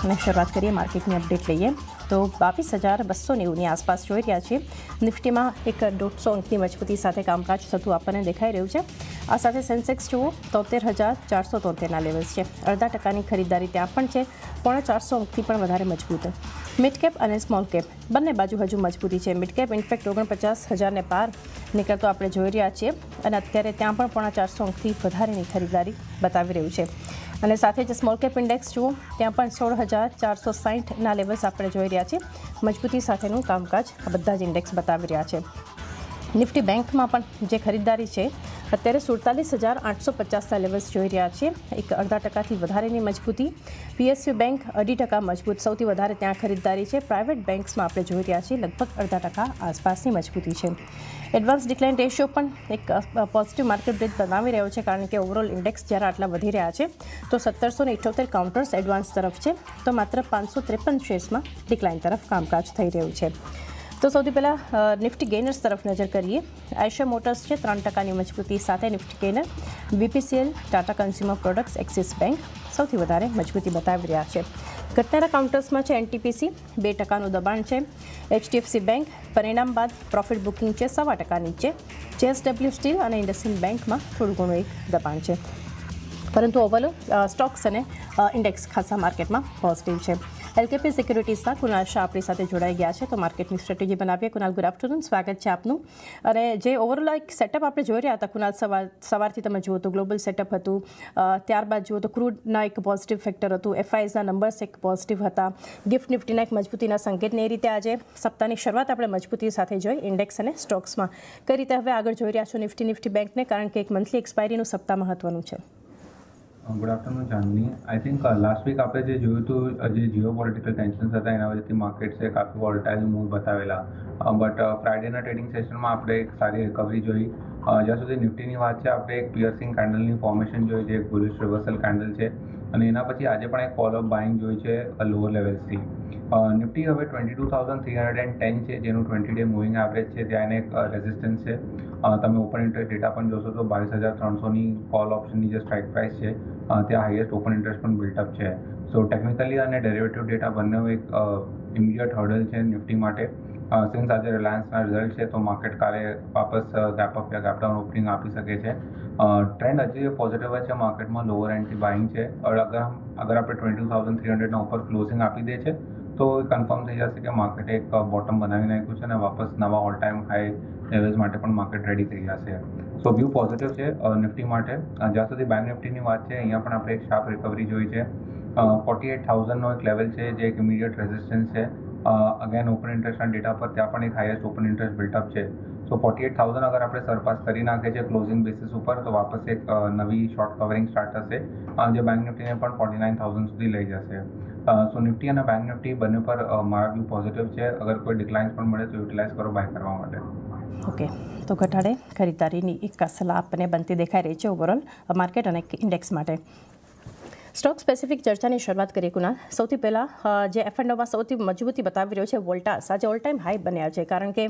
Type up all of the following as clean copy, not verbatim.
અને શરૂઆત કરીએ માર્કેટની અપડેટ લઈએ તો 22,290ની આસપાસ જોઈ રહ્યા છીએ. નિફ્ટીમાં એક 150 અંકની મજબૂતી સાથે કામકાજ થતું આપણને દેખાઈ રહ્યું છે. આ સાથે સેન્સેક્સ જુઓ 73,473ના લેવલ્સ છે. 0.5% ખરીદારી ત્યાં પણ છે. 450 અંકથી પણ વધારે મજબૂત. મિડ કેપ અને સ્મોલ કેપ બંને બાજુ હજુ મજબૂતી છે. મિડ કેપ ઇનફેક્ટ 49,000ને પાર નીકળતો આપણે જોઈ રહ્યા છીએ અને અત્યારે ત્યાં પણ 450 અંકથી વધારેની ખરીદારી બતાવી રહ્યું છે. અને સાથે જ સ્મોલ કેપ ઇન્ડેક્સ જુઓ ત્યાં પણ 16,460ના લેવલ્સ આપણે જોઈ રહ્યા છીએ. મજબૂતી સાથેનું કામકાજ આ બધા જ ઇન્ડેક્સ બતાવી રહ્યા છે. નિફ્ટી બેંકમાં પણ જે ખરીદારી છે અત્યારે 47,850ના લેવલ્સ જોઈ રહ્યા છીએ. એક 0.5%થી વધારેની મજબૂતી. PSU બેંક 2.5% મજબૂત, સૌથી વધારે ત્યાં ખરીદારી છે. પ્રાઇવેટ બેંક્સમાં આપણે જોઈ રહ્યા છીએ લગભગ 0.5% આસપાસની મજબૂતી છે. એડવાન્સ ડિક્લાઇન રેશિયો પણ એક પોઝિટિવ માર્કેટ બ્રેક બનાવી રહ્યો છે કારણ કે ઓવરઓલ ઇન્ડેક્સ જ્યારે આટલા વધી રહ્યા છે તો 1778 કાઉન્ટર્સ એડવાન્સ તરફ છે તો માત્ર 553 શેર્સમાં ડિક્લાઇન તરફ કામકાજ થઈ રહ્યું છે. તો સૌથી પહેલાં નિફ્ટી ગેઇનર્સ તરફ નજર કરીએ. આયશર મોટર્સ છે 3%ની મજબૂતી સાથે Nifty gainer. BPCL, Tata consumer products, Axis Bank સૌથી વધારે મજબૂતી બતાવી રહ્યા છે. ઘટનારા કાઉન્ટર્સમાં છે NTPC 2%નું દબાણ છે. HDFC બેંક પરિણામ બાદ પ્રોફિટ બુકિંગ છે 1.25% નીચે. JSW સ્ટીલ અને ઇન્ડસઇન્ડ બેંકમાં થોડું ઘણું એક દબાણ છે. પરંતુ ઓવરઓલ સ્ટોક્સ અને ઇન્ડેક્સ ખાસા માર્કેટમાં પોઝિટિવ છે. LKP સિક્યુરિટીઝના કુનાલ શાહ આપણી સાથે જોડાઈ ગયા છે તો માર્કેટની સ્ટ્રેટેજી બનાવીએ. કુનાલ, ગુડ આફ્ટરનૂન, સ્વાગત છે આપનું. અને જે ઓવરઓલ એક સેટઅપ આપણે જોઈ રહ્યા હતા કુનાલ, સવારથી તમે જુઓ તો ગ્લોબલ સેટઅપ હતું, ત્યારબાદ જુઓ તો ક્રૂડના એક પોઝિટિવ ફેક્ટર હતું, FISના નંબર્સ એક પોઝિટિવ હતા, ગિફ્ટ નિફ્ટીના એક મજબૂતીના સંકેતને એ રીતે આજે સપ્તાહની શરૂઆત આપણે મજબૂતી સાથે જોઈ ઇન્ડેક્સ અને સ્ટોક્સમાં. કઈ રીતે હવે આગળ જોઈ રહ્યા છો નિફ્ટી બેંકને, કારણ કે એક મંથલી એક્સપાયરીનું સપ્તાહ મહત્વનું છે? Good afternoon Chandni. I think last week આપણે જે જોયું હતું જે જીઓ પોલિટિકલ ટેન્શન્સ હતા એના વજહથી માર્કેટ્સે કાફી વોલેટાઇલ મૂવ બતાવેલા. બટ ફ્રાઇડેના ટ્રેડિંગ સેશનમાં આપણે એક સારી રિકવરી જોઈ. જ્યાં સુધી નિફ્ટીની વાત છે આપણે એક પિયર્સિંગ કેન્ડલની ફોર્મેશન જોઈ જે એક બુલિશ રિવર્સલ કેન્ડલ છે અને એના પછી આજે પણ એક ફોલોઅપ બાઇંગ જોઈ છે લોઅર લેવલ્સથી. નિફ્ટી હવે 22,310 છે જેનું 20 ડે મૂવિંગ એવરેજ છે ત્યાં એને એક રેઝિસ્ટન્સ છે. તમે ઓપન ઇન્ટરેસ્ટ ડેટા પણ જોશો તો 22,300ની કોલ ઓપ્શનની જે સ્ટ્રાઇક પ્રાઇસ છે ત્યાં હાઈએસ્ટ ઓપન ઇન્ટરેસ્ટ પણ બિલ્ટઅપ છે. સો ટેકનિકલી અને ડેરિવેટિવ ડેટા બંને એક ઇમિડિયેટ હર્ડલ છે નિફ્ટી માટે. સિન્સ આજે રિલાયન્સના રિઝલ્ટ છે તો માર્કેટ કાલે વાપસ ગેપઅપ યા ગેપડાઉન ઓપનિંગ આપી શકે છે. ટ્રેન્ડ હજી પોઝિટિવ જ છે માર્કેટમાં, લોઅર એન્ડથી બાઇંગ છે. અગર આપણે 22,300ના ઉપર ક્લોઝિંગ આપી દે છે તો કન્ફર્મ થઈ જશે કે માર્કેટે એક બોટમ બનાવી નાખ્યું છે અને વાપસ નવા ઓલ ટાઈમ હાઈ લેવલ્સ માટે પણ માર્કેટ રેડી થઈ જશે. સો વ્યૂ પોઝિટિવ છે નિફ્ટી માટે. જ્યાં સુધી બેંક નિફ્ટીની વાત છે અહીંયા પણ આપણે એક શાર્પ રિકવરી જોઈ છે. 48,000નો એક લેવલ છે જે એક ઇમિડિયેટ રેઝિસ્ટન્સ છે. અગેન ઓપન ઇન્ટરેસ્ટના ડેટા પર ત્યાં પણ એક હાઈએસ્ટ ઓપન ઇન્ટરેસ્ટ બિલ્ટઅપ છે. સો 48,000 અગર આપણે સરપાસ કરી નાખે છે ક્લોઝિંગ બેસિસ ઉપર તો વાપસ એક નવી શોર્ટ કવરિંગ સ્ટાર્ટ થશે જે બેંક નિફ્ટીને પણ 49,000 સુધી લઈ જશે. સો નિફ્ટી અને બેંક નિફ્ટી બંને પર મારા વ્યૂ પોઝિટિવ છે. અગર કોઈ ડિક્લાઇન્સ પણ મળે તો યુટિલાઇઝ કરો બાય કરવા માટે. ઓકે, તો ઘટાડે ખરીદારીની એક સલાહ આપણને બનતી દેખાઈ રહી છે ઓવરઓલ માર્કેટ અને ઇન્ડેક્સ માટે. સ્ટોક સ્પેસિફિક ચર્ચાની શરૂઆત કરીએ કુનાલ. સૌથી પહેલાં જે F&Oમાં સૌથી મજબૂતી બતાવી રહ્યો છે વોલ્ટાસ આજે ઓલ ટાઈમ હાઈ બન્યા છે કારણ કે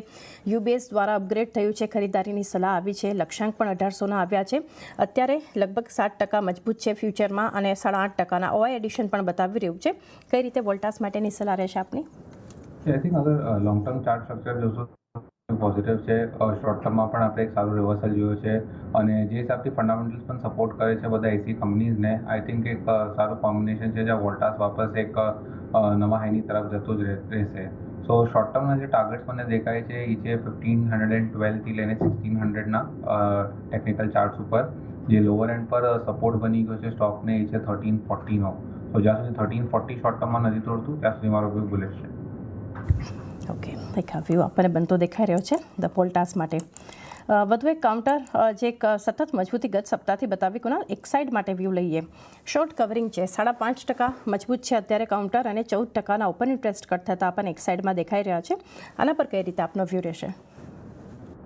UBS દ્વારા અપગ્રેડ થયું છે, ખરીદારીની સલાહ આવી છે, લક્ષ્યાંક પણ 1800ના આવ્યા છે. અત્યારે લગભગ 7% મજબૂત છે ફ્યુચરમાં અને 8.5%ના OI એડિશન પણ બતાવી રહ્યું છે. કઈ રીતે વોલ્ટાસ માટેની સલાહ રહેશે આપની? આઈ થિંક અગર લોંગ ટર્મ ચાર્ટ સ્ટ્રક્ચર જોશો પોઝિટિવ છે. શોર્ટ ટર્મમાં પણ આપણે એક સારું રિવર્સલ જોયું છે અને જે હિસાબથી ફંડામેન્ટલ્સ પણ સપોર્ટ કરે છે બધા એસી કંપનીઝને આઈ થિંક એક સારું કોમ્બિનેશન છે જ્યાં વોલ્ટાસ વાપસ એક નવા હાઈની તરફ જતું જ રહેશે. સો શોર્ટ ટર્મના જે ટાર્ગેટ્સ મને દેખાય છે એ છે 1512થી લઈને 1600ના ટેકનિકલ ચાર્ટ્સ ઉપર. જે લોઅર એન્ડ પર સપોર્ટ બની ગયો છે સ્ટોકને એ છે 1340નો. તો જ્યાં સુધી 1340 શોર્ટ ટર્મમાં નથી તોડતું ત્યાં સુધી મારો વ્યૂ બુલિશ છે. ઓકે, એક વ્યૂ આપણને બનતો દેખાઈ રહ્યો છે ધ વોલ્ટાસ માટે. વધુ એક કાઉન્ટર જે એક સતત મજબૂતી ગત સપ્તાહથી બતાવી કુનાલ, એક સાઇડ માટે વ્યૂ લઈએ. શોર્ટ કવરિંગ છે 5.5% મજબૂત છે અત્યારે કાઉન્ટર અને 14%ના ઓપન ઇન્ટરેસ્ટ કટ થતાં આપણને એક સાઇડમાં દેખાઈ રહ્યા છે. આના પર કઈ રીતે આપનો વ્યૂ રહેશે?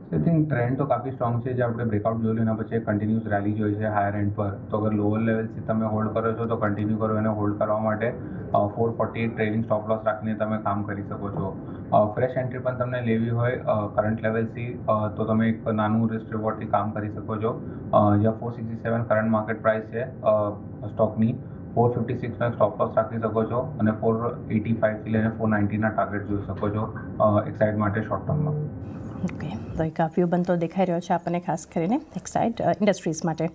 આઈ થિંક ટ્રેન્ડ તો કાફી સ્ટ્રોંગ છે જે આપણે બ્રેકઆઉટ જોયું એના પછી કન્ટિન્યુઅસ રેલી જોઈ છે હાયર એન્ડ પર. તો અગર લોઅર લેવલથી તમે હોલ્ડ કરો છો તો કન્ટિન્યુ કરો. એને હોલ્ડ કરવા માટે 448 ટ્રેલિંગ સ્ટોપ લોસ રાખીને તમે કામ કરી શકો છો. ફ્રેશ એન્ટ્રી પણ તમને લેવી હોય કરંટ લેવલથી તો તમે એક નાનું રિસ્ક રિવોર્ડથી કામ કરી શકો છો. જ્યાં 467 કરંટ માર્કેટ પ્રાઇસ છે સ્ટોકની, 456નો સ્ટોપ લોસ રાખી શકો છો અને 485થી લઈને 490ના ટાર્ગેટ જોઈ શકો છો એક સાઇડ માટે શોર્ટ ટર્મમાં. ઓકે, તો એક વ્યૂ બનતો દેખાઈ રહ્યો છે આપણને, ખાસ કરીને એક સાઇડ ઇન્ડસ્ટ્રીઝ માટે.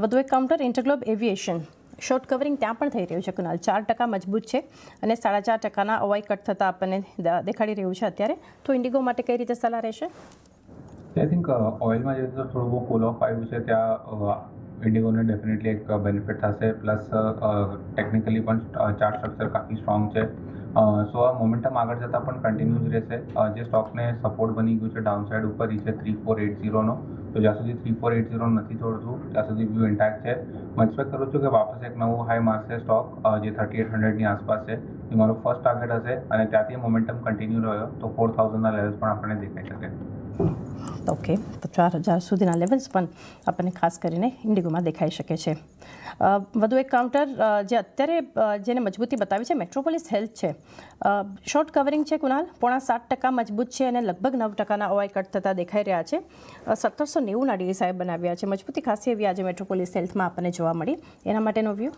વધુ એક કાઉન્ટર ઇન્ટરગ્લોબ એવિએશન, શોર્ટ કવરિંગ ત્યાં પણ થઈ રહ્યું છે કુનાલ, 4% મજબૂત છે અને 4.5%ના અવાય કટ થતાં આપણને દેખાડી રહ્યું છે અત્યારે. તો ઇન્ડિગો માટે કઈ રીતે સલાહ રહેશે? આઈ થિંક ઓઇલમાં જે થોડું બહુ કોલ ઓફ આવ્યું છે ત્યાં ઇન્ડિગોને ડેફિનેટલી એક બેનિફિટ થશે, પ્લસ ટેકનિકલી પણ ચાર્ટ સ્ટ્રક્ચર કાફી સ્ટ્રોંગ છે. સો આ મોમેન્ટમ આગળ જતાં પણ કન્ટિન્યુ જ રહેશે. જે સ્ટોકને સપોર્ટ બની ગયું છે ડાઉનસાઇડ ઉપર એ છે 3480નો, તો જ્યાં સુધી 3480 નથી તોડતું ત્યાં સુધી વ્યૂ ઇન્ટેક્ટ છે. હું એક્સપેક્ટ કરું છું કે વાપસ એક નવું હાઈ મારશે સ્ટોક, જે 3800ની આસપાસ છે. એ મારો ફર્સ્ટ ટાર્ગેટ હશે અને ત્યાંથી મોમેન્ટમ કન્ટિન્યુ રહ્યો તો 4000ના લેવલ્સ પણ આપણને દેખાઈ શકે. ઓકે, તો 4000 સુધીના લેવલ્સ પણ આપણને ખાસ કરીને ઇન્ડિગોમાં દેખાઈ શકે છે. વધુ એક કાઉન્ટર જે અત્યારે જેને મજબૂતી બતાવી છે મેટ્રોપોલિસ હેલ્થ છે. શોર્ટ કવરિંગ છે કુનાલ, 0.7% મજબૂત છે અને લગભગ 9%ના અવાય કટ થતાં દેખાઈ રહ્યા છે. 1790ના DSI બનાવ્યા છે. મજબૂતી ખાસી એવી આજે મેટ્રોપોલિસ હેલ્થમાં આપણને જોવા મળી, એના માટેનો વ્યૂ?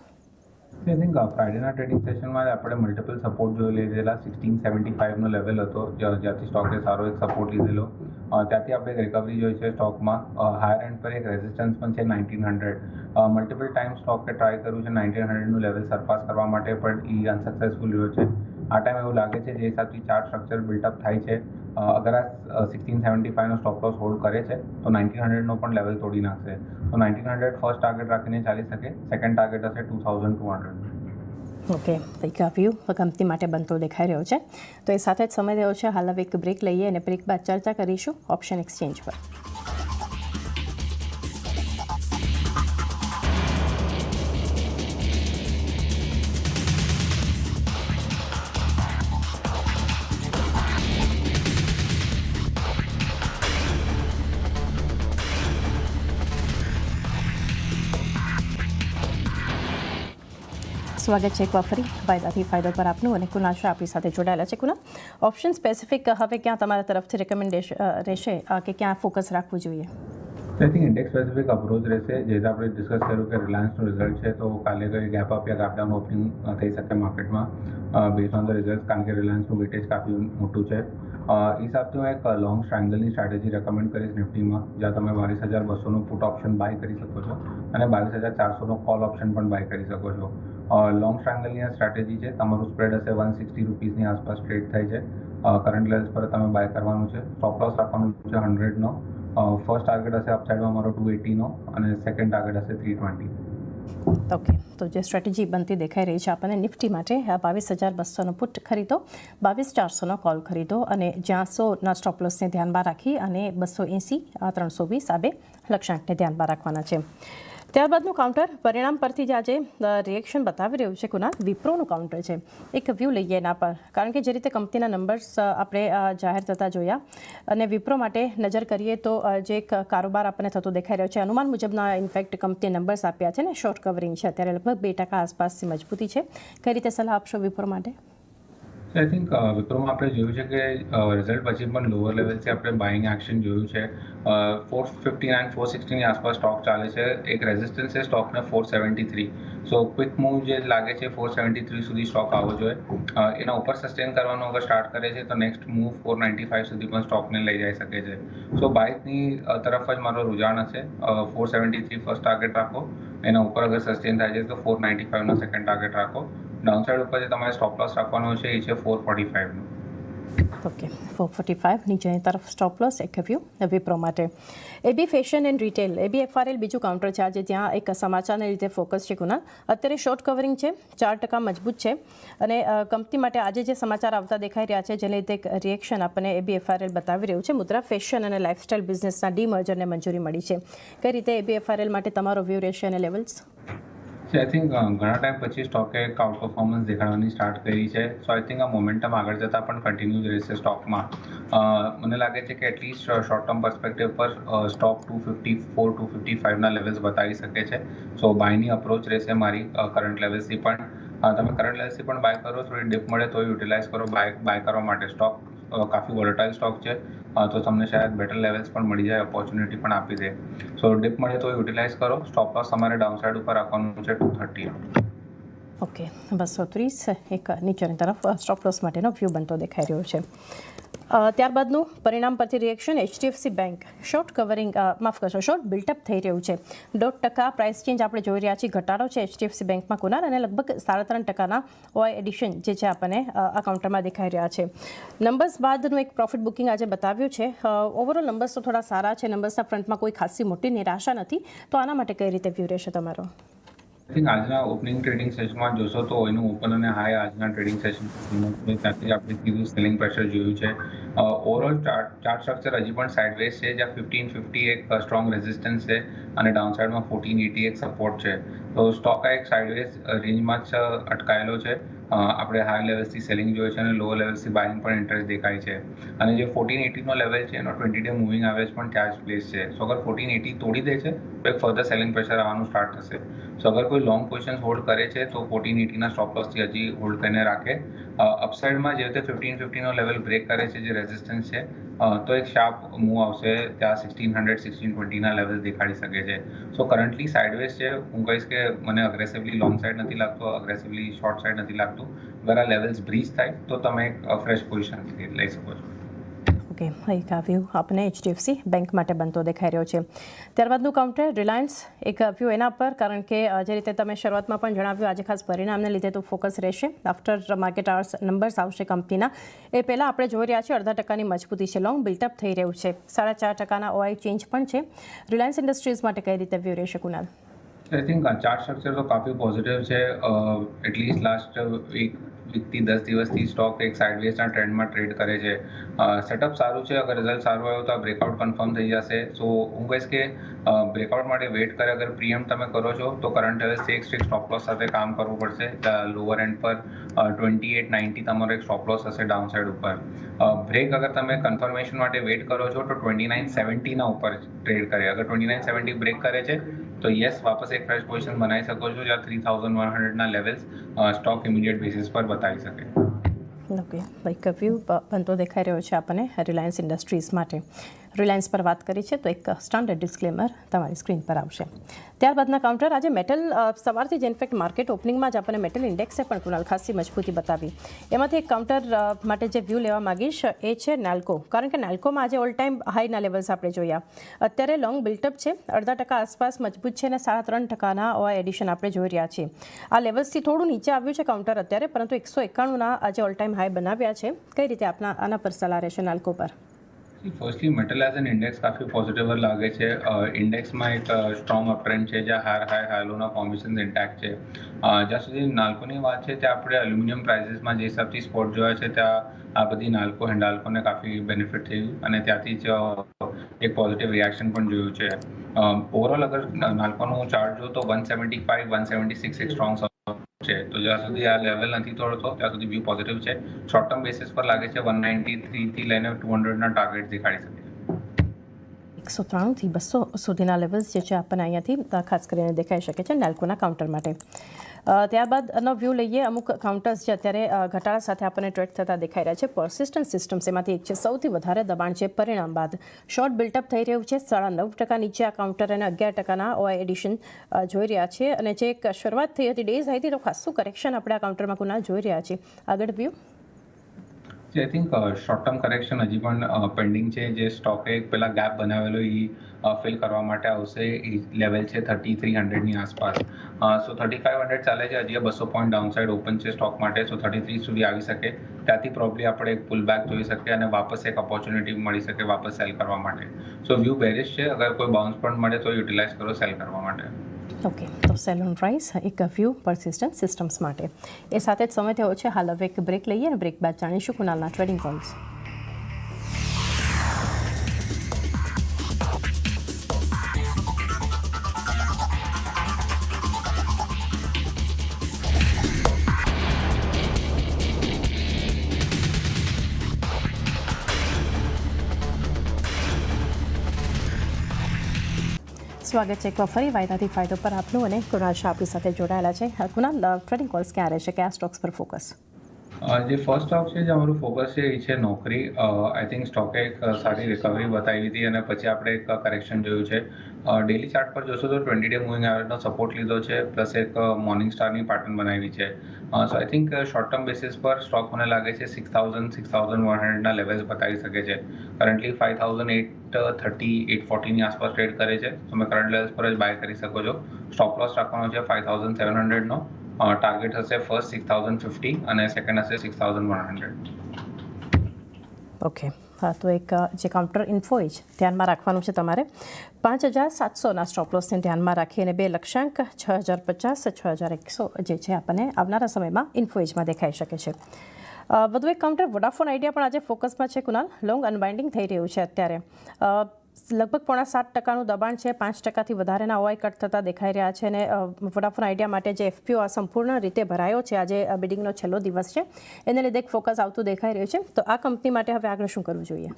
આઈ થિંક ફ્રાઇડેના ટ્રેડિંગ સેશનમાં આપણે મલ્ટિપલ સપોર્ટ જોઈ લીધેલા. 1675નો લેવલ હતો જ્યાંથી સ્ટોકે સારો એક સપોર્ટ લીધેલો, ત્યાંથી આપણે એક રિકવરી જોઈ છે સ્ટોકમાં. હાયર એન્ડ પર એક રેઝિસ્ટન્સ પણ છે 1900. મલ્ટિપલ ટાઈમ સ્ટોકે ટ્રાય કર્યું છે 1900નું લેવલ સરપાસ કરવા માટે, પણ એ અનસક્સેસફુલ રહ્યો છે. આ ટાઈમ એવું લાગે છે જે હિસાબથી ચાર્ટ સ્ટ્રક્ચર બિલ્ટઅપ થાય છે, અગર આ 1675નો સ્ટોપ લોસ હોલ્ડ કરે છે તો 1900નો પણ લેવલ તોડી નાખશે. તો 1900 ફર્સ્ટ ટાર્ગેટ રાખીને ચાલી શકે, સેકન્ડ ટાર્ગેટ હશે 2200. ઓકે, એક વ્યૂ કંપની માટે બનતો દેખાઈ રહ્યો છે. તો એ સાથે જ સમય રહ્યો છે હાલ હવે એક બ્રેક લઈએ અને બ્રેક બાદ ચર્ચા કરીશું ઓપ્શન એક્સચેન્જ પર. સ્વાગત છે એકવાર ફરી ફાયદાથી ફાયદો પર આપનું, અને કુનાલ શાહ આપણી સાથે જોડાયેલા છે. કુનાલ, ઓપ્શન સ્પેસિફિક હવે ક્યાં તમારા તરફથી રેકમેન્ડેશન રહેશે કે ક્યાં ફોકસ રાખવું જોઈએ? I think index specific approach રહેશે. જે રીતે આપણે ડિસ્કસ કર્યું કે રિલાયન્સનું રિઝલ્ટ છે તો કાલે કઈ ગેપ અપ યા ગેપ ડાઉન ઓપનિંગ થઈ શકે માર્કેટમાં બેઝ ઓન ધ રિઝલ્ટ, કારણ કે રિલાયન્સનું વેટેજ કાફી મોટું છે. એ હિસાબથી હું એક લોંગ ટ્રાયંગલની સ્ટ્રેટેજી રેકમેન્ડ કરીશ નિફ્ટીમાં, જ્યાં તમે 22,200નું પુટ ઓપ્શન બાય કરી શકો છો અને 22,400નો કોલ ઓપ્શન પણ બાય કરી શકો છો. લોંગ ટ્રાયંગલની આ સ્ટ્રેટેજી છે. તમારું સ્પ્રેડ હશે 160 રૂપીસની આસપાસ ટ્રેડ થાય છે. કરંટ લેવલ્સ પર તમે બાય કરવાનું છે. સ્ટોપ લોસ રાખવાનું છે 100નો. ફર્સ્ટ ટાર્ગેટ હશે અપસાઇડમાં મારો 280નો અને સેકન્ડ ટાર્ગેટ હશે 320. ઓકે, તો જે સ્ટ્રેટેજી બનતી દેખાઈ રહી છે આપણને નિફ્ટી માટે, 22,200નો પુટ ખરીદો, 22,400નો કોલ ખરીદો અને જ્યાં 100ના સ્ટોપ લોસને ધ્યાનમાં રાખી અને 280, 320 આ બે લક્ષ્યાંકને ધ્યાનમાં રાખવાના છે. ત્યારબાદનું કાઉન્ટર પરિણામ પરથી જ આજે રિએક્શન બતાવી રહ્યું છે કુનાલ, વિપ્રોનું કાઉન્ટર છે. એક વ્યૂ લઈએ એના પર, કારણ કે જે રીતે કંપનીના નંબર્સ આપણે જાહેર થતા જોયા અને વિપ્રો માટે નજર કરીએ તો જે એક કારોબાર આપણને થતો દેખાઈ રહ્યો છે, અનુમાન મુજબના ઇનફેક્ટ કંપનીએ નંબર્સ આપ્યા છે ને, શોર્ટ કવરિંગ છે અત્યારે લગભગ 2% આસપાસની મજબૂતી છે. કઈ રીતે સલાહ આપશો વિપ્રો માટે? આઈ થિંક વિપ્રોમાં આપણે જોયું છે કે રિઝલ્ટ પછી પણ લોઅર લેવલથી આપણે બાઇંગ એક્શન જોયું છે. 459, 460ની આસપાસ સ્ટોક ચાલે છે. એક રેઝિસ્ટન્સ છે સ્ટોકને 473. સો ક્વિક મૂવ જે લાગે છે 473 સુધી સ્ટોક આવવો જોઈએ. એના ઉપર સસ્ટેન કરવાનું અગર સ્ટાર્ટ કરે છે તો નેક્સ્ટ મૂવ 495 સુધી પણ સ્ટોકને લઈ જઈ શકે છે. સો બાઇકની તરફ જ મારો રુઝાન હશે. 473 ફર્સ્ટ ટાર્ગેટ રાખો, એના ઉપર અગર સસ્ટેન થાય છે તો 495નો સેકન્ડ ટાર્ગેટ રાખો. ડાઉનસાઇડ ઉપર જે તમારે સ્ટોપ લોસ રાખવાનો છે એ છે 445નું. ઓકે, 445 નીચેની તરફ સ્ટોપ લોસ એક વ્યૂ વિપ્રો માટે. એબી ફેશન એન્ડ રિટેલ, ABFRL બીજું કાઉન્ટર છે આજે, જ્યાં એક સમાચારને લીધે ફોકસ છે કુનાલ. અત્યારે શોર્ટ કવરિંગ છે, 4% મજબૂત છે અને કંપની માટે આજે જે સમાચાર આવતા દેખાઈ રહ્યા છે જેને લીધે એક રિએક્શન આપણને ABFRL બતાવી રહ્યું છે. મુદ્રા ફેશન અને લાઇફસ્ટાઇલ બિઝનેસના ડીમર્જરને મંજૂરી મળી છે. કઈ રીતે ABFRL માટે તમારો વ્યૂ રહેશે અને લેવલ્સ? આઈ થિંક ઘણા ટાઈમ પછી સ્ટોકે એક આઉટ પરફોર્મન્સ દેખાડવાની સ્ટાર્ટ કરી છે. સો આઈ થિંક આ મોમેન્ટમ આગળ જતાં પણ કન્ટિન્યુ જ રહેશે સ્ટોકમાં. મને લાગે છે કે એટલીસ્ટ શોર્ટ ટર્મ પર્સપેક્ટિવ પર સ્ટોક 254, 255ના લેવલ્સ બતાવી શકે છે. સો બાયની અપ્રોચ રહેશે મારી કરંટ લેવલ્સથી પણ. તમે કરંટ લેવલ્સથી પણ બાય કરો, થોડી ડિપ મળે તો યુટિલાઇઝ કરો બાય કરવા માટે. સ્ટોક કાફી વોલેટાઇલ સ્ટોક છે, તો તમને શાયદ બેટર લેવલ્સ પણ મળી જાય, ઓપોર્ચ્યુનિટી પણ આપી દે. સો ડિપ મળે તો યુટિલાઇઝ કરો. સ્ટોપ લોસ તમારે ડાઉનસાઇડ ઉપર રાખવાનું છે 230. ઓકે 230 એક નીચેની તરફ સ્ટોપ લોસ માટેનો વ્યૂ બનતો દેખાઈ રહ્યો છે. ત્યારબાદનું પરિણામ પરથી reaction HDFC bank short covering માફ કરશો શોર્ટ બિલ્ટઅપ થઈ રહ્યું છે. 0.5% પ્રાઇસ ચેન્જ આપણે જોઈ રહ્યા છીએ, ઘટાડો છે એચડીએફસી બેંકમાં કુનાર અને લગભગ 3.5% ઓઆઈ એડિશન જે છે આપણને આ કાઉન્ટરમાં દેખાઈ રહ્યા છે. નંબર્સ બાદનું એક પ્રોફિટ બુકિંગ આજે બતાવ્યું છે. ઓવરઓલ નંબર્સ તો થોડા સારા છે, નંબર્સના ફ્રન્ટમાં કોઈ ખાસી મોટી નિરાશા નથી, તો આના માટે કઈ રીતે વ્યૂ રહેશે તમારો? આઈ થિંક આજના ઓપનિંગ ટ્રેડિંગ સેશનમાં જોશો તો એનું ઓપન અને હાઈ આજના ટ્રેડિંગ સેશન ત્યાંથી આપણે કીધું સેલિંગ પ્રેશર જોયું છે. ઓવરઓલ ચાર્ટ સ્ટ્રક્ચર હજી પણ સાઇડવેઝ છે, જ્યાં 1550 એક સ્ટ્રોંગ રેઝિસ્ટન્સ છે અને ડાઉનસાઇડમાં 1480 એક સપોર્ટ છે. તો સ્ટોક આ એક સાઇડવેઝ રેન્જમાં જ અટકાયેલો છે. આપણે હાઈ લેવલ્સથી સેલિંગ જોઈએ છે અને લો લેવલ્સથી બાઇંગ પણ ઇન્ટરેસ્ટ દેખાય છે. અને જે 1480નો લેવલ છે એનો 20 ડે મૂવિંગ એવરેજ પણ ત્યાં જ પ્લેસ છે. સો અગર 1480 તોડી દે છે તો એક ફર્ધર સેલિંગ પ્રેશર આવવાનું સ્ટાર્ટ થશે. સો અગર કોઈ લોંગ પોઝિશન હોલ્ડ કરે છે તો 1480ના સ્ટોપ લોસથી હજી હોલ્ડ કરીને રાખે. અપસાઇડમાં જે રીતે 1550નો લેવલ બ્રેક કરે છે જે રેઝિસ્ટન્સ છે, તો એક શાર્પ મૂવ આવશે, ત્યાં 1600 1620ના લેવલ દેખાડી શકે છે. સો કરન્ટલી સાઇડવેઝ છે. હું કહીશ કે મને અગ્રેસિવલી લોંગ સાઇડ નથી લાગતો, અગ્રેસિવલી શોર્ટ સાઇડ નથી લાગતું. અગર આ લેવલ્સ બ્રીચ થાય તો તમે એક ફ્રેશ પોઝિશન લઈ શકો છો. ઓકે, એક વ્યૂ આપણે એચડીએફસી બેંક માટે બનતો દેખાઈ રહ્યો છે. ત્યારબાદનું કાઉન્ટર રિલાયન્સ, એક વ્યૂ એના પર, કારણ કે જે રીતે તમે શરૂઆતમાં પણ જણાવ્યું આજે ખાસ પરિણામને લીધે તો ફોકસ રહેશે. આફ્ટર માર્કેટ આર્સ નંબર્સ આવશે કંપનીના, એ પહેલાં આપણે જોઈ રહ્યા છીએ 0.5%ની મજબૂતી છે, લોંગ બિલ્ટઅપ થઈ રહ્યું છે, 4.5%ના ઓઆઈ ચેન્જ પણ છે. રિલાયન્સ ઇન્ડસ્ટ્રીઝ માટે કઈ રીતે વ્યૂ રહેશે Kunal? I think chart structure તો કાફી પોઝિટિવ છે. એટલીસ્ટ લાસ્ટ વીકથી 10 દિવસથી સ્ટોક એક સાઇડવેઝના ટ્રેન્ડમાં ટ્રેડ કરે છે. સેટઅપ સારું છે. અગર રિઝલ્ટ સારું આવ્યો તો આ બ્રેકઆઉટ કન્ફર્મ થઈ જશે. સો હું કહીશ કે બ્રેકઆઉટ માટે વેઇટ કરે. અગર પ્રીએમ તમે કરો છો તો કરંટ લેવલ્સથી એક સ્ટ્રિક્ટ સ્ટોપ લોસ સાથે કામ કરવું પડશે. લોઅર એન્ડ પર 2890 તમારો એક સ્ટોપ લોસ હશે ડાઉનસાઇડ ઉપર. બ્રેક અગર તમે કન્ફર્મેશન માટે વેઇટ કરો છો તો 2970ના ઉપર ટ્રેડ કરે. અગર 2970 બ્રેક કરે છે તો યસ, વાપસ એક ફ્રેશ પોઝિશન બનાવી શકો છો, જ્યાં 3100ના લેવલ્સ સ્ટોક ઇમિડિયેટ બેસિસ પર બતાવી શકે. ઓકે, એક વ્યૂ બનતો દેખાઈ રહ્યો છે આપણને રિલાયન્સ ઇન્ડસ્ટ્રીઝ માટે. રિલાયન્સ પર વાત કરી છે તો એક સ્ટાન્ડર્ડ ડિસ્ક્લેમર તમારી સ્ક્રીન પર આવશે. ત્યારબાદના કાઉન્ટર આજે મેટલ, સવારથી જ ઇનફેક્ટ માર્કેટ ઓપનિંગમાં જ આપણને મેટલ ઇન્ડેક્સે પણ કુનાલ ખાસી મજબૂતી બતાવી. એમાંથી એક કાઉન્ટર માટે જે વ્યૂ લેવા માગીશ એ છે નાલ્કો, કારણ કે નાલ્કોમાં આજે ઓલ ટાઈમ હાઈના લેવલ્સ આપણે જોયા. અત્યારે લોંગ બિલ્ટઅપ છે, 0.5% આસપાસ મજબૂત છે અને 3.5%ના ઓઆઈ એડિશન આપણે જોઈ રહ્યા છીએ. આ લેવલ્સથી થોડું નીચે આવ્યું છે કાઉન્ટર અત્યારે, પરંતુ 191ના આજે ઓલ ટાઈમ હાઈ બનાવ્યા છે. કઈ રીતે આના પર સલાહ રહેશે નાલ્કો પર? Firstly metal as an index કાફી પોઝિટિવ લાગે છે. ઇન્ડેક્સમાં એક સ્ટ્રોંગ અપટ્રેન્ડ છે, જ્યાં હાઈ લોના ફોર્મેશન ઇન્ટેક્ટ છે. જ્યાં સુધી નાલ્કોની વાત છે ત્યાં આપણે એલ્યુમિનિયમ પ્રાઇસીસમાં જે હિસાબથી સ્પોટ જોયા છે ત્યાં આ બધી નાલ્કો હિન્ડાલ્કોને કાફી બેનિફિટ થયું અને ત્યાંથી જ એક પોઝિટિવ રિએક્શન પણ જોયું છે. ઓવરઓલ અગર નાલ્કોનું ચાર્ટ જો તો 175 176 એક સ્ટ્રોંગ છે. તો જ્યાં સુધી આ લેવલ નથી તોડતો ત્યાં સુધી વ્યૂ પોઝિટિવ છે. શોર્ટ ટર્મ બેસિસ પર લાગે છે 193થી લઈને 200ના ટાર્ગેટ દેખાડી શકે. 193થી 200 સુધીના લેવલ્સ જે છે આપણને અહીંયાથી ખાસ કરીને દેખાઈ શકે છે નાલ્કોના કાઉન્ટર માટે. ત્યારબાદનો વ્યૂ લઈએ. અમુક કાઉન્ટર્સ જે અત્યારે ઘટાડા સાથે આપણને ટ્રેડ થતા દેખાઈ રહ્યા છે. પર્સિસ્ટન્ટ સિસ્ટમ્સ એમાંથી એક છે, સૌથી વધારે દબાણ છે પરિણામ બાદ. શોર્ટ બિલ્ટઅપ થઈ રહ્યું છે, 9.5% નીચે આ કાઉન્ટર અને 11%ના ઓઆઈ એડિશન જોઈ રહ્યા છે. અને જે એક શરૂઆત થઈ હતી ડેઝ હાઈથી તો ખાસું કરેક્શન આપણે આ કાઉન્ટરમાં કુનાલ જોઈ રહ્યા છીએ. આગળ વ્યૂ આઈ થિંક શોર્ટ ટર્મ કરેક્શન હજી પણ પેન્ડિંગ છે. જે સ્ટોકે એક પેલા ગેપ બનાવેલો એ ફિલ કરવા માટે આવશે. એ લેવલ છે 3300ની આસપાસ. સો 3500 ચાલે છે, હજી 200 પોઈન્ટ ડાઉનસાઇડ ઓપન છે સ્ટોક માટે. સો 33 સુધી આવી શકે, ત્યાંથી પ્રોબ્લી આપણે એક પુલ બેક જોઈ શકીએ અને વાપસ એક ઓપોર્ચ્યુનિટી મળી શકે વાપસ સેલ કરવા માટે. સો વ્યૂ બેરિશ છે. અગર કોઈ બાઉન્સ પણ મળે તો યુટિલાઇઝ કરો સેલ કરવા માટે. ઓકે, તો સેલ ઓન રાઇસ એક વ્યૂ પર્સિસ્ટન્ટ સિસ્ટમ્સ માટે. એ સાથે જ સમય થયો છે હાલ હવે એક બ્રેક લઈએ અને બ્રેક બાદ જાણીશું કુનાલના ટ્રેડિંગ કોલ્સ. સ્વાગત છે એકવાર ફરી વાયદાથી ફાયદો પર આપનું અને કુનાલ શાહ આપણી સાથે જોડાયેલા છે. કુનાલ, ટ્રેડિંગ કોલ્સ ક્યાં રહેશે, કયા સ્ટોક્સ પર ફોકસ? જે ફર્સ્ટ સ્ટોક છે જે અમારું ફોકસ છે એ છે નોકરી. આઈ થિંક સ્ટોકે એક સારી રિકવરી બતાવી હતી અને પછી આપણે એક કરેક્શન જોયું છે. ડેલી ચાર્ટ પર જોશો તો 20-day મૂવિંગ એવરેજનો સપોર્ટ લીધો છે પ્લસ એક મોર્નિંગ સ્ટારની પેટર્ન બનાવી છે. So I think short term basis પર સ્ટોક મને લાગે છે 6,100ના લેવલ્સ બતાવી શકે છે. કરન્ટલી 5,830 840ની આસપાસ ટ્રેડ કરે છે. તમે કરંટ લેવલ્સ પર જ બાય કરી શકો છો. સ્ટોપ લોસ રાખવાનો છે 5,700નો. ટાર્ગેટ હશે ફર્સ્ટ 6,050 અને સેકન્ડ હશે 6,100. ઓકે, હા, તો એક જે કાઉન્ટર ઇન્ફો જ ધ્યાનમાં રાખવાનું છે તમારે. 5,700ના સ્ટોપ લોસને ધ્યાનમાં રાખી અને 2 લક્ષ્યાંક 6,050 6,100 જે છે આપણને આવનારા સમયમાં ઇન્ફો એજમાં દેખાઈ શકે છે. વધુ એક કાઉન્ટર વોડાફોન આઈડિયા પણ આજે ફોકસમાં છે કુનાલ. લોંગ અનવાઇન્ડિંગ થઈ રહ્યું છે અત્યારે. લગભગ 7.5%નું દબાણ છે, 5%થી વધારેના ઓઆઈ કટ થતા દેખાઈ રહ્યા છે અને વોડાફોન આઈડિયા માટે જે એફપીઓ આ સંપૂર્ણ રીતે ભરાયો છે, આજે બિડિંગનો છેલ્લો દિવસ છે, એને લીધે એક ફોકસ આવતું દેખાઈ રહ્યું છે. તો આ કંપની માટે હવે આગળ શું કરવું જોઈએ?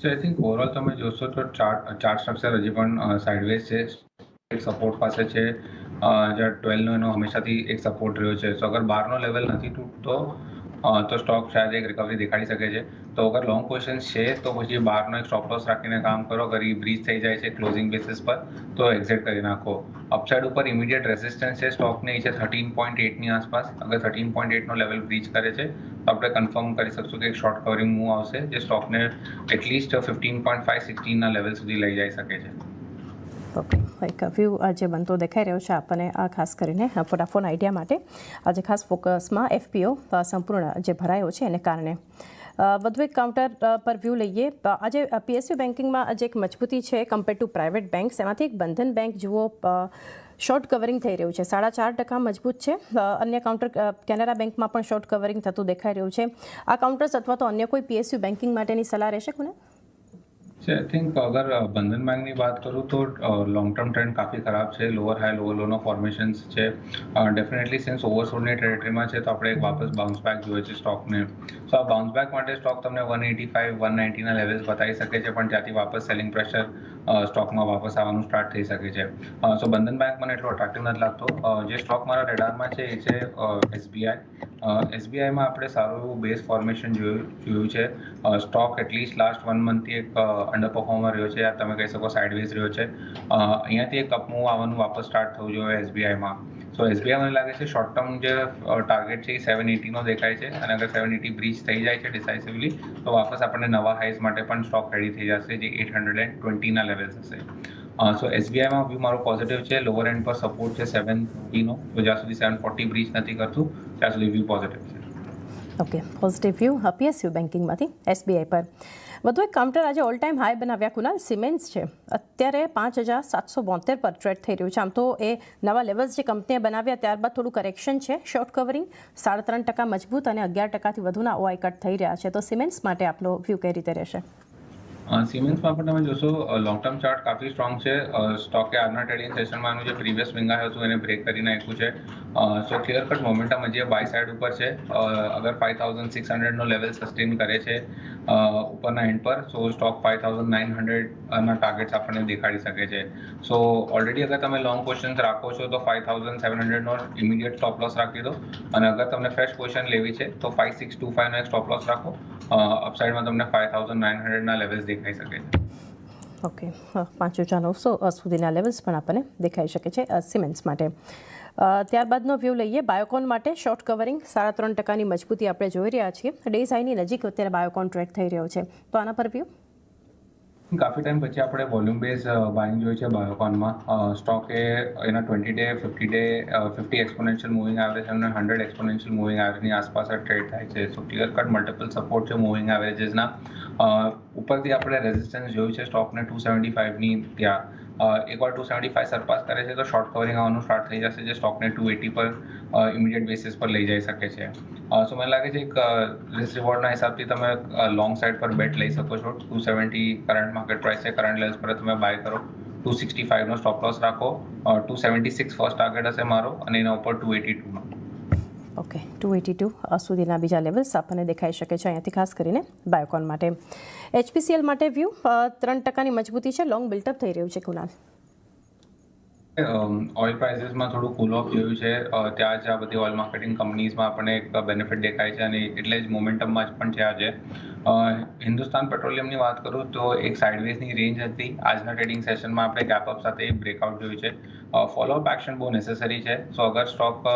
સો આઈ થિંક ઓવરઓલ તમે જોશો તો ચાર્ટ સ્ટ્રક્ચર હજી પણ સાઇડવેઝ છે. એક સપોર્ટ પાસે છે જ્યાં 12નો એનો હંમેશાથી એક સપોર્ટ રહ્યો છે. સો અગર 12નો લેવલ નથી તૂટતો તો સ્ટોક શાયદ એક રિકવરી દેખાડી શકે છે. તો અગર લોંગ પોઝિશન છે તો પછી 12નો એક સ્ટોપ લોસ રાખીને કામ કરો. અગર એ બ્રીચ થઈ જાય છે ક્લોઝિંગ બેસિસ પર તો એક્ઝિટ કરી નાખો. અપસાઇડ ઉપર ઇમિડિયેટ રેસિસ્ટન્સ છે સ્ટોકને એ છે 13.8ની આસપાસ. અગર 13.8નો લેવલ બ્રીચ કરે છે તો આપણે કન્ફર્મ કરી શકશું કે એક શોર્ટ કવરિંગ મૂવ આવશે જે સ્ટોકને એટલીસ્ટ 15.5-16ના લેવલ સુધી લઈ જઈ શકે છે. ઓકે, એક વ્યૂ આજે બનતો દેખાઈ રહ્યો છે આપણને, આ ખાસ કરીને વોડાફોન આઈડિયા માટે. આજે ખાસ ફોકસમાં એફપીઓ સંપૂર્ણ જે ભરાયો છે એને કારણે. વધુ એક કાઉન્ટર પર વ્યૂ લઈએ. આજે પીએસયુ બેન્કિંગમાં આજે એક મજબૂતી છે કમ્પેર ટુ પ્રાઇવેટ બેંક્સ. એમાંથી એક બંધન બેંક જુઓ શોર્ટ કવરિંગ થઈ રહ્યું છે, 4.5% મજબૂત છે. અન્ય કાઉન્ટર કેનરા બેંકમાં પણ શોર્ટ કવરિંગ થતું દેખાઈ રહ્યું છે. આ કાઉન્ટર્સ અથવા તો અન્ય કોઈ પીએસયુ બેન્કિંગ માટેની સલાહ રહેશે કોને? આઈ થિંક અગર બંધન બેંકની વાત કરું તો લોંગ ટર્મ ટ્રેન્ડ કાફી ખરાબ છે. લોઅર હાઈ લોઅર લોનો ફોર્મેશન્સ છે. ડેફિનેટલી સિન્સ ઓવરસોલ્ડની ટેરેટરીમાં છે તો આપણે એક વાપસ બાઉન્સ બેક જોઈએ છે સ્ટોકને. સો આ બાઉન્સ બેક માટે સ્ટોક તમને 185-190ના લેવલ્સ બતાવી શકે છે, પણ ત્યાંથી વાપસ સેલિંગ પ્રેશર સ્ટોકમાં વાપસ આવવાનું સ્ટાર્ટ થઈ શકે છે. સો બંધન બેંક મને એટલો અટ્રેક્ટિવ નથી લાગતો. જે સ્ટોક મારા રેડારમાં છે એ છે એસબીઆઈ. એસબીઆઈમાં આપણે સારું એવું બેઝ ફોર્મેશન જોયું છે. સ્ટોક એટલીસ્ટ લાસ્ટ 1 મંથથી એક અંડર પરફોર્મર રહ્યો છે, તમે કહી શકો સાઇડવેઝ રહ્યો છે. અહીંયાથી એક અપમૂવ આવવાનું વાપસ સ્ટાર્ટ થવું જોઈએ એસબીઆઈમાં. સો એસબીઆઈ મને લાગે છે શોર્ટ ટર્મ જે ટાર્ગેટ છે એ 780નો દેખાય છે અને અગર 780 બ્રીચ થઈ જાય છે ડિસાઇસિવલી તો વાપસ આપણને નવા હાઈઝ માટે પણ સ્ટોક રેડી થઈ જશે જે 820ના લેવલ્સ હશે. સો એસબીઆઈમાં વ્યૂ મારો પોઝિટિવ છે. લોઅર એન્ડ પર સપોર્ટ છે 730નો, તો જ્યાં સુધી 740 બ્રીચ નથી કરતું ત્યાં સુધી વ્યૂ પોઝિટિવ છે. ઓકે, પોઝિટિવ વ્યૂ પીએસયુ બેન્કિંગમાંથી એસબીઆઈ પર. વધુ એક કાઉન્ટર આજે ઓલ ટાઈમ હાઈ બનાવ્યા કુનાલ, સિમેન્સ છે. અત્યારે 5,772 પર ટ્રેડ થઈ રહ્યું છે. આમ તો એ નવા લેવલ્સ જે કંપનીએ બનાવ્યા ત્યારબાદ થોડું કરેક્શન છે. શોર્ટ કવરિંગ 3.5% મજબૂત અને 11%થી વધુના ઓઆઈ કટ થઈ રહ્યા છે. તો સિમેન્સ માટે આપનો વ્યૂ કઈ રીતે રહેશે? સિમેન્સમાં પણ તમે જોશો લોંગ ટર્મ ચાર્ટ કાફી સ્ટ્રોંગ છે. સ્ટોકે આજના ટ્રેડિંગ સેશનમાં એનું જે પ્રીવિયસ સ્વિંગ આવ્યું હતું એને બ્રેક કરી નાખ્યું છે. સો ક્લિયર કટ મોમેન્ટમ હજી બાય સાઇડ ઉપર છે. અગર 5,600નો લેવલ સસ્ટેન કરે છે ઉપરના એન્ડ પર સો સ્ટોક 5,900ના ટાર્ગેટ્સ આપણને દેખાડી શકે છે. સો ઓલરેડી અગર તમે લોંગ પોઝિશન રાખો છો તો 5,700નો ઇમિડિયેટ સ્ટોપ લોસ રાખી દો અને અગર તમને ફ્રેશ પોઝિશન લેવી છે તો 5,625નો એક સ્ટોપ લોસ રાખો. અપસાઇડમાં તમને 5,900ના લેવલ્સ દેખાઈ શકે છે. ઓકે, 5,900 સુધીના લેવલ્સ પણ આપણને દેખાઈ શકે છે સિમેન્સ માટે. ત્યારબાદનો વ્યૂ લઈએ બાયોકોન માટે. શોર્ટ કવરિંગ 3.5%ની મજબૂતી આપણે જોઈ રહ્યા છીએ. ડેઝ હાઈની નજીક અત્યારે બાયોકોન ટ્રેડ થઈ રહ્યો છે, તો આના પર વ્યૂ? કાફી ટાઈમ પછી આપણે વોલ્યુમ બેઝ બાઇંગ જોઈ છે બાયોકોનમાં. સ્ટોકે એના 20-day 50-day 50 exponential moving average અને 100 એક્સપોનેન્શિયલ મૂવિંગ એવરેજની આસપાસ ટ્રેડ થાય છે. સો ક્લિયર કટ મલ્ટિપલ સપોર્ટ છે મૂવિંગ એવરેજીસના. ઉપરથી આપણે રેઝિસ્ટન્સ જોયું છે સ્ટોકને 275ની ત્યાં. એકવાર 275 સરપાસ કરે છે તો શોર્ટ કવરિંગ આવવાનું સ્ટાર્ટ થઈ જશે જે સ્ટોકને 280 પર ઇમિડિયેટ બેસિસ પર લઈ જઈ શકે છે. સો મને લાગે છે એક રિસ્ક રિવોર્ડના હિસાબથી તમે લોંગ સાઇડ પર બેટ લઈ શકો છો. 270 કરંટ માર્કેટ પ્રાઇસ છે, કરંટ લેવલ્સ પર તમે બાય કરો. 265નો સ્ટોપ લોસ રાખો. 276 ફર્સ્ટ ટાર્ગેટ હશે મારો અને એના ઉપર 282નો. ઓકે, 282 સુધીના બીજા લેવલ્સ આપણને દેખાઈ શકે છે અહીંયાથી ખાસ કરીને બાયોકોન માટે. એચપીસીએલ માટે વ્યૂ 3%ની મજબૂતી છે. લોંગ બિલ્ટઅપ થઈ રહ્યું છે કુનાલ. ઓઇલ પ્રાઇસીસમાં થોડું કુલ ઓફ જોયું છે. ત્યાં જ આ બધી ઓઇલ માર્કેટિંગ કંપનીઝમાં આપણને એક બેનિફિટ દેખાય છે અને એટલે જ મોમેન્ટમમાં જ પણ છે આજે. હિન્દુસ્તાન પેટ્રોલિયમની વાત કરું તો એક સાઇડવેઝની રેન્જ હતી. આજના ટ્રેડિંગ સેશનમાં આપણે ગેપઅપ સાથે બ્રેકઆઉટ જોયું છે. ફોલોઅપ એક્શન બહુ નેસેસરી છે. સો અગર સ્ટોક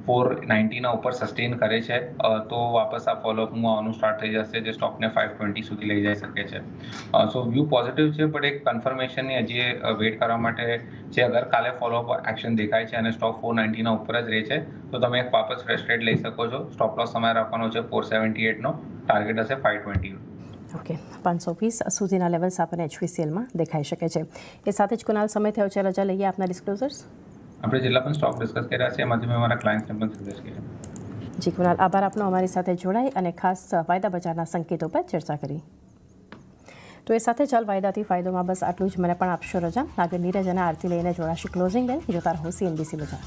490ના ઉપર સસ્ટેન કરે છે તો વાપસ આ ફોલોઅપ મૂવ આવવાનું સ્ટાર્ટ થઈ જશે, જે સ્ટોકને 520 સુધી લઈ જઈ શકે છે. સો વ્યૂ પોઝિટિવ છે, પણ એક કન્ફર્મેશનની હજી વેઇટ કરવા માટે છે. અગર કાલે ફોલોઅપ એક્શન દેખાય છે અને સ્ટોક 490ના ઉપર જ રહે છે તો તમે એક વાપસ ફ્રેશ ટ્રેડ લઈ શકો છો. સ્ટોપ લોસ તમારે રાખવાનો છે 478નો, ટાર્ગેટ હશે 520. ઓકે, 520 સુધીના લેવલ્સ આપણને HPCLમાં દેખાઈ શકે છે. એ સાથે જ કુનાલ, સમય થયો છે રજા લઈએ આપના ડિસ્ક્લોઝર્સ. આપણે જેટલા પણ સ્ટોક ડિસ્કસ કર્યા છે એમાંથી મેં મારા ક્લાયન્ટ્સને પણ સજેસ્ટ કર્યા. જી કુનાલ, આભાર આપનો અમારી સાથે જોડાઈ અને ખાસ વાયદા બજારના સંકેતો પર ચર્ચા કરી. તો એ સાથે ચાલ વાયદાથી ફાયદોમાં બસ આટલું જ. મને પણ આપશો રજા. આગળ નીરજ અને આરતી લઈને જોડાશે ક્લોઝિંગ બેલ. જોતા રહો CNBC બજાર.